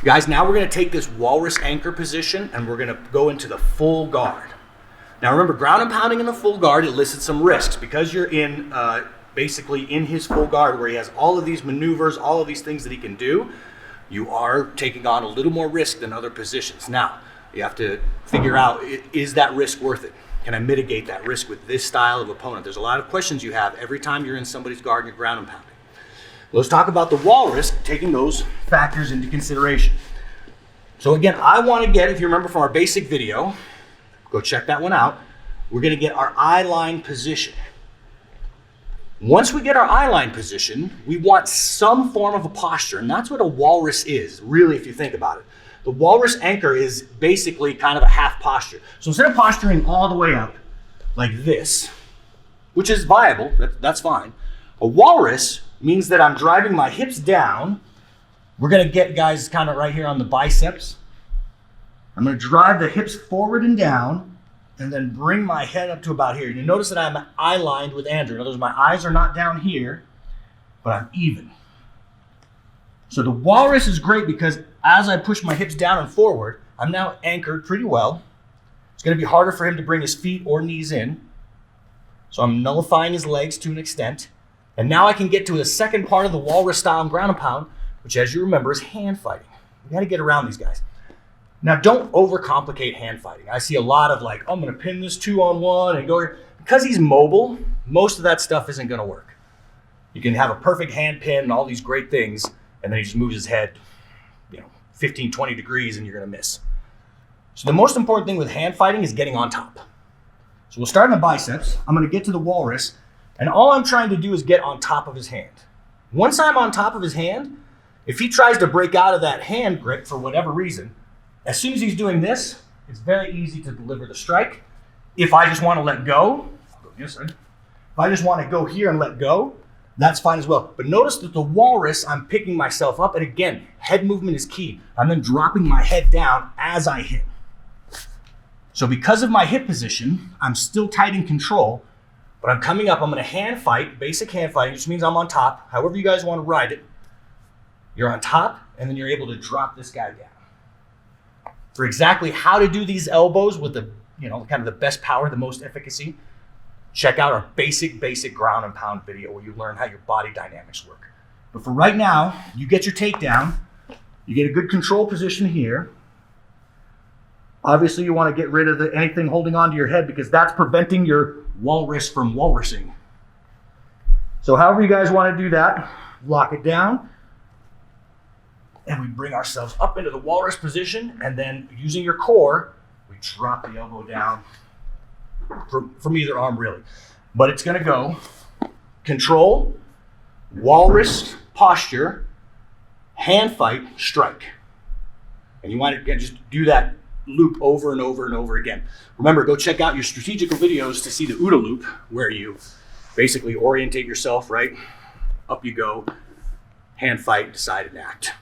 Guys, now we're gonna take this walrus anchor position and we're gonna go into the full guard. Now remember, ground and pounding in the full guard elicits some risks because you're in basically in his full guard where he has all of these maneuvers, all of these things that he can do. You are taking on a little more risk than other positions. Now, you have to figure out, is that risk worth it? Can I mitigate that risk with this style of opponent? There's a lot of questions you have every time you're in somebody's guard and you're ground and pounding. Let's talk about the walrus, taking those factors into consideration. So again, I want to get, if you remember from our basic video, go check that one out, we're going to get our eye line position. Once we get our eye line position, we want some form of a posture, and that's what a walrus is, really, if you think about it. The walrus anchor is basically kind of a half posture. So instead of posturing all the way up like this, which is viable, that's fine, a walrus means that I'm driving my hips down. We're gonna get, guys, kind of right here on the biceps. I'm gonna drive the hips forward and down and then bring my head up to about here. You notice that I'm eye lined with Andrew. In other words, my eyes are not down here, but I'm even. So the walrus is great because as I push my hips down and forward, I'm now anchored pretty well. It's gonna be harder for him to bring his feet or knees in. So I'm nullifying his legs to an extent. And now I can get to the second part of the walrus style ground and pound, which, as you remember, is hand fighting. You gotta get around these guys. Now, don't overcomplicate hand fighting. I see a lot of like, oh, I'm gonna pin this 2-on-1 and go here. Because he's mobile, most of that stuff isn't gonna work. You can have a perfect hand pin and all these great things, and then he just moves his head, 15, 20 degrees and you're gonna miss. So the most important thing with hand fighting is getting on top. So we'll start in the biceps. I'm gonna get to the walrus, and all I'm trying to do is get on top of his hand. Once I'm on top of his hand, if he tries to break out of that hand grip for whatever reason, as soon as he's doing this, it's very easy to deliver the strike. If I just want to let go, I'll go this side. If I just want to go here and let go, that's fine as well. But notice that the walrus, I'm picking myself up, and again, head movement is key. I'm then dropping my head down as I hit. So because of my hip position, I'm still tight in control, but I'm coming up, I'm gonna hand fight, basic hand fighting, which means I'm on top. However you guys want to ride it, you're on top, and then you're able to drop this guy down. For exactly how to do these elbows with the, kind of the best power, the most efficacy, check out our basic ground and pound video where you learn how your body dynamics work. But for right now, you get your takedown, you get a good control position here. Obviously, you want to get rid of anything holding onto your head because that's preventing your walrus from walrusing. So however you guys want to do that, lock it down. And we bring ourselves up into the walrus position, and then using your core, we drop the elbow down from either arm really. But it's gonna go control, walrus posture, hand fight, strike. And you want to just do that loop over and over and over again. Remember, go check out your strategical videos to see the OODA loop where you basically orientate yourself, right? Up you go, hand fight, decide and act.